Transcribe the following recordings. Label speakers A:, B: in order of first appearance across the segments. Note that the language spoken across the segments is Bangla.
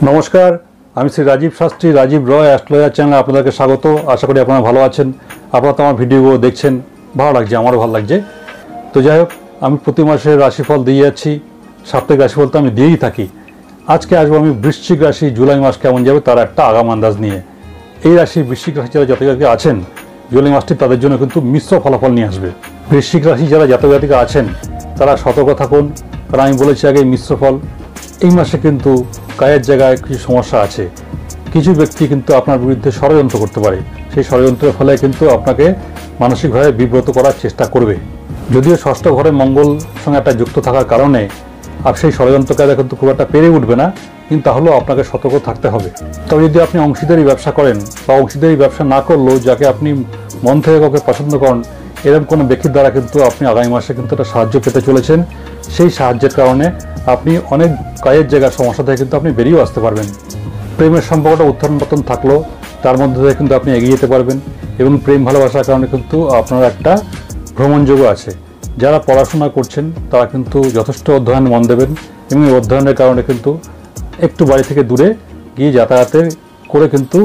A: নমস্কার, আমি শ্রী রাজীব শাস্ত্রী, রাজীব রয় অ্যাস্ট্রোলজার চ্যানেলে আপনাদেরকে স্বাগত। আশা করি আপনারা ভালো আছেন। আপনারা তো আমার ভিডিওগুলো দেখছেন, ভালো লাগছে, আমারও ভালো লাগছে। তো যাই হোক, আমি প্রতি মাসে রাশিফল দিয়ে যাচ্ছি, সাপ্তাহিক রাশিফল তো আমি দিয়েই থাকি। আজকে আসবো আমি বৃশ্চিক রাশি জুলাই মাস কেমন যাবে তার একটা আগাম আন্দাজ নিয়ে। এই রাশি বৃশ্চিক রাশি যারা জাতক আছেন, জুলাই মাসটি তাদের জন্য কিন্তু মিশ্র ফলাফল নিয়ে আসবে। বৃশ্চিক রাশি যারা জাতক জাতিকা আছেন তারা সতর্ক থাকুন, কারণ আমি বলেছি আগে মিশ্র ফল। এই মাসে কিন্তু কাজের জায়গায় কিছু সমস্যা আছে। কিছু ব্যক্তি কিন্তু আপনার বিরুদ্ধে ষড়যন্ত্র করতে পারে। সেই ষড়যন্ত্রের ফলে কিন্তু আপনাকে মানসিকভাবে বিব্রত করার চেষ্টা করবে। যদিও ষষ্ঠ ঘরে মঙ্গল সঙ্গে একটা যুক্ত থাকার কারণে আর সেই ষড়যন্ত্রকারীরা কিন্তু খুব একটা পেরে উঠবে না, কিন্তু তাহলেও আপনাকে সতর্ক থাকতে হবে। তবে যদি আপনি অংশীদারি ব্যবসা করেন বা অংশীদারি ব্যবসা না করলেও যাকে আপনি মন থেকে কাউকে পছন্দ করেন, এরকম কোনো ব্যক্তির দ্বারা কিন্তু আপনি আগামী মাসে কিন্তু একটা সাহায্য পেতে চলেছেন। সেই সাহায্যের কারণে আপনি অনেক কাজের জায়গার সমস্যা থেকে কিন্তু আপনি বেরিয়েও আসতে পারবেন। প্রেমের সম্পর্কটা উত্থান পতন থাকলেও তার মধ্যে থেকে কিন্তু আপনি এগিয়ে যেতে পারবেন, এবং প্রেম ভালোবাসার কারণে কিন্তু আপনার একটা ভ্রমণযোগ্য আছে। যারা পড়াশোনা করছেন তারা কিন্তু যথেষ্ট অধ্যয়ন মন দেবেন, এবং এই অধ্যয়নের কারণে কিন্তু একটু বাড়ি থেকে দূরে গিয়ে যাতায়াতের করে কিন্তু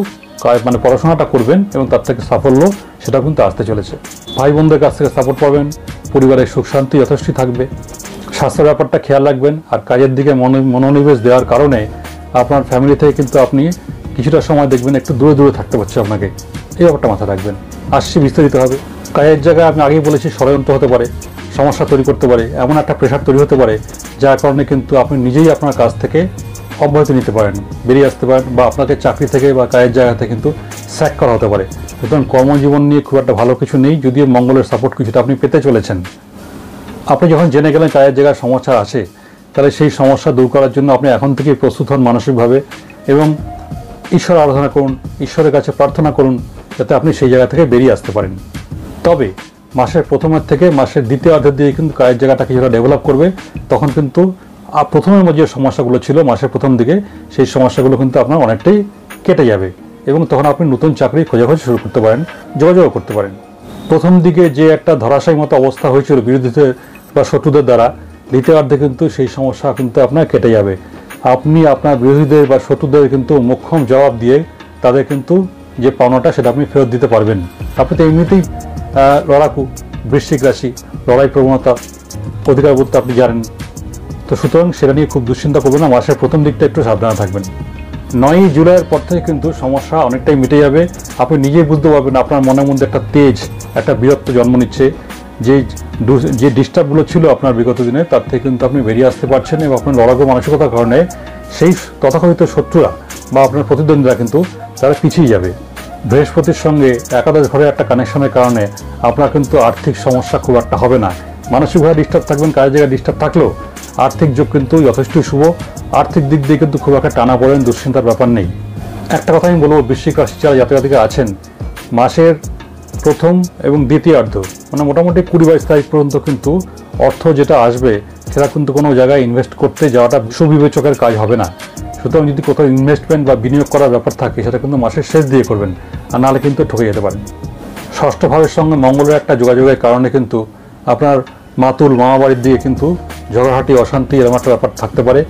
A: পড়াশোনাটা করবেন, এবং তার থেকে সাফল্য সেটা কিন্তু আসতে চলেছে। ভাই বোনদের কাছ থেকে সাপোর্ট পাবেন, পরিবারের সুখ শান্তি যথেষ্টই থাকবে। স্বাস্থ্যের ব্যাপারটা খেয়াল রাখবেন, আর কাজের দিকে মনোনিবেশ দেওয়ার কারণে আপনার ফ্যামিলি থেকে কিন্তু আপনি কিছুটা সময় দেখবেন একটু দূরে দূরে থাকতে পারছে আপনাকে। এই ব্যাপারটা মাথায় রাখবেন। আসছি বিস্তারিত হবে। কাজের জায়গায় আমি আগেই বলেছি ষড়যন্ত্র হতে পারে, সমস্যা তৈরি করতে পারে, এমন একটা প্রেশার তৈরি হতে পারে যার কারণে কিন্তু আপনি নিজেই আপনার কাজ থেকে অব্যাহতি নিতে পারেন, বেরিয়ে আসতে পারেন, বা আপনাকে চাকরি থেকে বা কাজের জায়গাতে কিন্তু স্যাক করা হতে পারে। সুতরাং কর্মজীবন নিয়ে খুব একটা ভালো কিছু নেই, যদিও মঙ্গলের সাপোর্ট কিছুটা আপনি পেতে চলেছেন। আপনি যখন জেনে গেলেন কাজের জায়গায় সমস্যা আছে, তাহলে সেই সমস্যা দূর করার জন্য আপনি এখন থেকেই প্রস্তুত হন মানসিকভাবে, এবং ঈশ্বর আরাধনা করুন, ঈশ্বরের কাছে প্রার্থনা করুন যাতে আপনি সেই জায়গা থেকে বেরিয়ে আসতে পারেন। তবে মাসের প্রথমের থেকে মাসের দ্বিতীয় অর্ধের দিকে কিন্তু কাজের জায়গাটা কিছুটা ডেভেলপ করবে। তখন কিন্তু প্রথমের মধ্যে যে সমস্যাগুলো ছিল মাসের প্রথম দিকে, সেই সমস্যাগুলো কিন্তু আপনার অনেকটাই কেটে যাবে, এবং তখন আপনি নতুন চাকরি খোঁজাখুঁজি শুরু করতে পারেন, যোগাযোগ করতে পারেন। প্রথম দিকে যে একটা ধরাশায়ী মতো অবস্থা হয়েছিল বিরোধীদের বা শত্রুদের দ্বারা, দ্বিতীয়ার্ধে কিন্তু সেই সমস্যা কিন্তু আপনার কেটে যাবে। আপনি আপনার বিরোধীদের বা শত্রুদের কিন্তু মোক্ষম জবাব দিয়ে তাদের কিন্তু যে পাওনাটা সেটা আপনি ফেরত দিতে পারবেন। আপনি তো এমনিতেই লড়াকু, বৃশ্চিক রাশি, লড়াই প্রবণতা, অধিকারবোধ আপনি জানেন। তো সুতরাং সেটা নিয়ে খুব দুশ্চিন্তা করবেন না, মাসের প্রথম দিকটা একটু সাবধানে থাকবেন। 9ই জুলাইয়ের পর থেকে কিন্তু সমস্যা অনেকটাই মিটে যাবে। আপনি নিজেই বুঝতে পারবেন আপনার মনের মধ্যে একটা তেজ, একটা বীরত্ব জন্ম নিচ্ছে। যে ডিস্টার্বগুলো ছিল আপনার বিগত দিনে, তার থেকে কিন্তু আপনি বেরিয়ে আসতে পারছেন, এবং আপনার লড়াকু মানসিকতার কারণে সেই তথাকথিত শত্রুরা বা আপনার প্রতিদ্বন্দ্বীরা কিন্তু তারা পিছিয়ে যাবে। বৃহস্পতির সঙ্গে একাদশ ঘরে একটা কানেকশনের কারণে আপনার কিন্তু আর্থিক সমস্যা খুব একটা হবে না। মানসিকভাবে ডিস্টার্ব থাকবেন, কাজের জায়গায় ডিস্টার্ব থাকলেও আর্থিক যোগ কিন্তু যথেষ্টই শুভ। আর্থিক দিক দিয়ে কিন্তু খুব একটা টানা পড়েন, দুশ্চিন্তার ব্যাপার নেই। একটা কথা আমি বলবো, বৃশ্চিক রাশি যারা জাতক জাতিকা আছেন, মাসের প্রথম এবং দ্বিতীয়ার্ধ মোটামুটি 20-22 তারিখ পর্যন্ত কিন্তু অর্থ যেটা আসবে সেটা কিন্তু কোনো জায়গায় ইনভেস্ট করতে যাওয়াটা সুবিবেচকের কাজ হবে না। সুতরাং যদি কোথাও ইনভেস্টমেন্ট বা বিনিয়োগ করার ব্যাপার থাকে সেটা কিন্তু মাসের শেষ দিয়ে করবেন, আর নাহলে কিন্তু ঠকে যেতে পারেন। ষষ্ঠ ভাবের সঙ্গে মঙ্গলের একটা যোগাযোগের কারণে কিন্তু আপনার মাতুল মামা বাড়ির দিকে কিন্তু ঝগড়াহাটি, অশান্তি এরকম একটা ব্যাপার থাকতে পারে।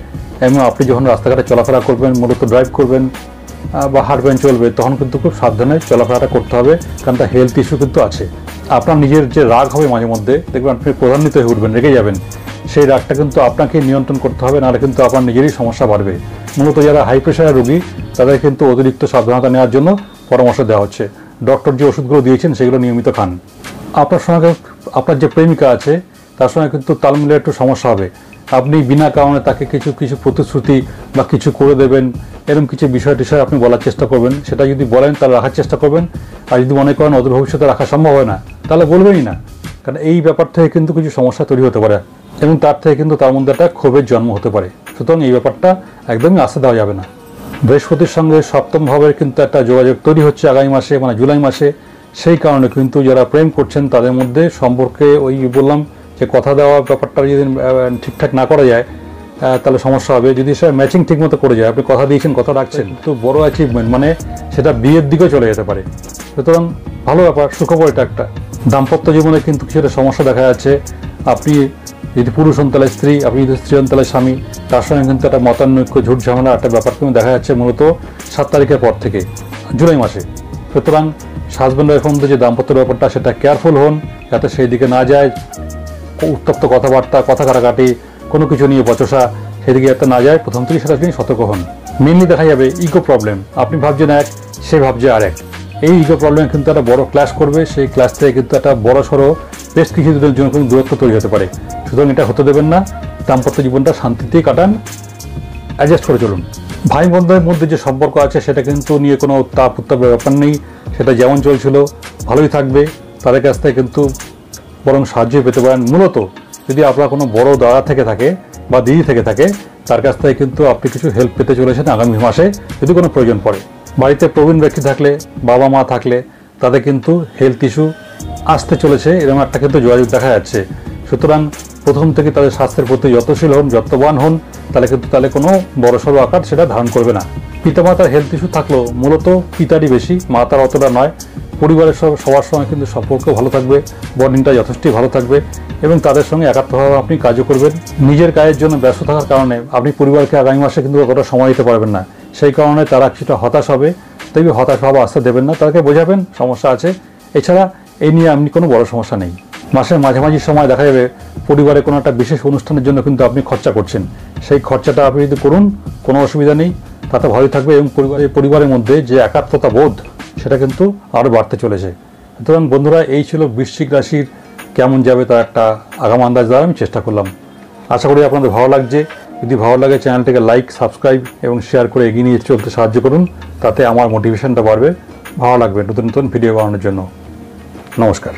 A: এবং আপনি যখন রাস্তাঘাটে চলাফেরা করবেন, মূলত ড্রাইভ করবেন বা হাঁটবেন, চলবে, তখন কিন্তু খুব সাবধানে চলাফেরাটা করতে হবে, কারণ তার হেলথ ইস্যু কিন্তু আছে। আপনার নিজের যে রাগ হবে মাঝে মধ্যে, দেখবেন আপনি প্রধান্বিত হয়ে উঠবেন, রেগে যাবেন। সেই রাগটা কিন্তু আপনাকে নিয়ন্ত্রণ করতে হবে, নাহলে কিন্তু আপনার নিজেরই সমস্যা বাড়বে। মূলত যারা হাই প্রেশারের রোগী তাদের কিন্তু অতিরিক্ত সাবধানতা নেওয়ার জন্য পরামর্শ দেওয়া হচ্ছে। ডক্টর যে ওষুধগুলো দিয়েছেন সেগুলো নিয়মিত খান। আপনার সঙ্গে আপনার যে প্রেমিকা আছে তার সঙ্গে কিন্তু তাল মিলে একটু সমস্যা হবে। আপনি বিনা কারণে তাকে কিছু প্রতিশ্রুতি বা কিছু করে দেবেন, এরকম কিছু বিষয় আপনি বলার চেষ্টা করবেন। সেটা যদি বলেন তাহলে রাখার চেষ্টা করবেন, আর যদি মনে করেন অদূর ভবিষ্যতে রাখা সম্ভব হয় না তাহলে বলবেনই না, কারণ এই ব্যাপার থেকে কিন্তু কিছু সমস্যা তৈরি হতে পারে, এবং তার থেকে কিন্তু তার মধ্যে একটা ক্ষোভের জন্ম হতে পারে। সুতরাং এই ব্যাপারটা একদমই আস্থা দেওয়া যাবে না। বৃহস্পতির সঙ্গে সপ্তম ভাবের কিন্তু একটা যোগাযোগ তৈরি হচ্ছে আগামী মাসে, জুলাই মাসে। সেই কারণে কিন্তু যারা প্রেম করছেন তাদের মধ্যে সম্পর্কে ওই বললাম যে কথা দেওয়া ব্যাপারটা যদি ঠিকঠাক না করা যায় তাহলে সমস্যা হবে। যদি সেটা ম্যাচিং ঠিক মতো করে যায়, আপনি কথা দিয়েছেন, কথা রাখছেন, তো বড় অ্যাচিভমেন্ট, সেটা বিয়ের দিকেও চলে যেতে পারে। সুতরাং ভালো ব্যাপার, সুখবর এটা একটা। দাম্পত্য জীবনে কিন্তু কিছুটা সমস্যা দেখা যাচ্ছে। আপনি যদি পুরুষ হন তাহলে স্ত্রী, আপনি যদি স্ত্রী হন তাহলে স্বামী, তার সঙ্গে কিন্তু একটা মতানৈক্য, ঝুট ঝামেলা একটা ব্যাপার কিন্তু দেখা যাচ্ছে মূলত 7 তারিখের পর থেকে, জুলাই মাসে। সুতরাং হাজব্যান্ড ওয়াইফের মধ্যে যে দাম্পত্যের ব্যাপারটা সেটা কেয়ারফুল হন, যাতে সেই দিকে না যায়, উত্তপ্ত কথাবার্তা, কথা কাটাকাটি, কোনো কিছু নিয়ে বচসা সেদিকে যাতে না যায়, প্রথম থেকেই সেটা তিনি সতর্ক হন। মেনলি দেখা যাবে ইগো প্রবলেম, আপনি ভাবছেন এক, সে ভাবছে আর এক। এই ইগো প্রবলেম কিন্তু একটা বড় ক্লাশ করবে, সেই ক্লাশ থেকে কিন্তু একটা বড় সড়ো বেশ কিছু দিনের জন্য কিন্তু দূরত্ব তৈরি হতে পারে। সুতরাং এটা হতে দেবেন না, দাম্পত্য জীবনটা শান্তিতেই কাটান, অ্যাডজাস্ট করে চলুন। ভাই বোনদের মধ্যে যে সম্পর্ক আছে সেটা কিন্তু নিয়ে কোনো তাপ উত্তাপের ব্যাপার নেই, সেটা যেমন চলছিল ভালোই থাকবে। তাদের কাছ থেকে কিন্তু বরং সাহায্য পেতে পারেন। মূলত যদি আপনার কোনো বড় দাদা থেকে থাকে বা দিদি থেকে থাকে, তার কাছ থেকে কিন্তু আপনি কিছু হেল্প পেতে চলেছেন আগামী মাসে, যদি কোনো প্রয়োজন পড়ে। বাড়িতে প্রবীণ ব্যক্তি থাকলে, বাবা মা থাকলে, তাদের কিন্তু হেলথ ইস্যু আসতে চলেছে, এরকম একটা কিন্তু যোগাযোগ দেখা যাচ্ছে। সুতরাং প্রথম থেকে তাদের স্বাস্থ্যের প্রতি যত্নশীল হন, যত্নবান হন, তাহলে কোনো বড়সড় আকার সেটা ধারণ করবে না। পিতামাতার হেলথ ইস্যু থাকলেও মূলত পিতারই বেশি, মাতার অতটা নয়। পরিবারের সবার সঙ্গে কিন্তু সম্পর্ক ভালো থাকবে, বন্ডিংটা যথেষ্টই ভালো থাকবে এবং তাদের সঙ্গে একাত্মভাবে আপনি কাজও করবেন। নিজের কাজের জন্য ব্যস্ত থাকার কারণে আপনি পরিবারকে আগামী মাসে কিন্তু অতটা সময় দিতে পারবেন না। সেই কারণে তারা কিছুটা হতাশ হবে, তাই হতাশ ভাব আসতে দেবেন না, তাদেরকে বোঝাবেন সমস্যা আছে। এছাড়া এই নিয়ে আপনি কোনো বড় সমস্যা নেই। মাসের মাঝামাঝি সময় দেখা যাবে পরিবারে কোনো একটা বিশেষ অনুষ্ঠানের জন্য কিন্তু আপনি খরচা করছেন, সেই খরচাটা আপনি যদি করুন কোনো অসুবিধা নেই, তাতে ভালোই থাকবে এবং পরিবারের মধ্যে যে একাত্মতা বোধ সেটা কিন্তু আরও বাড়তে চলেছে। সুতরাং বন্ধুরা, এই ছিল বৃশ্চিক রাশির কেমন যাবে তার একটা আগাম আন্দাজ দেওয়ার আমি চেষ্টা করলাম। আশা করি আপনাদের ভালো লাগছে। যদি ভালো লাগে চ্যানেলটিকে লাইক, সাবস্ক্রাইব এবং শেয়ার করে এগিয়ে নিয়ে চলতে সাহায্য করুন, তাতে আমার মোটিভেশনটা বাড়বে, ভালো লাগবে নতুন নতুন ভিডিও বানানোর জন্য। নমস্কার।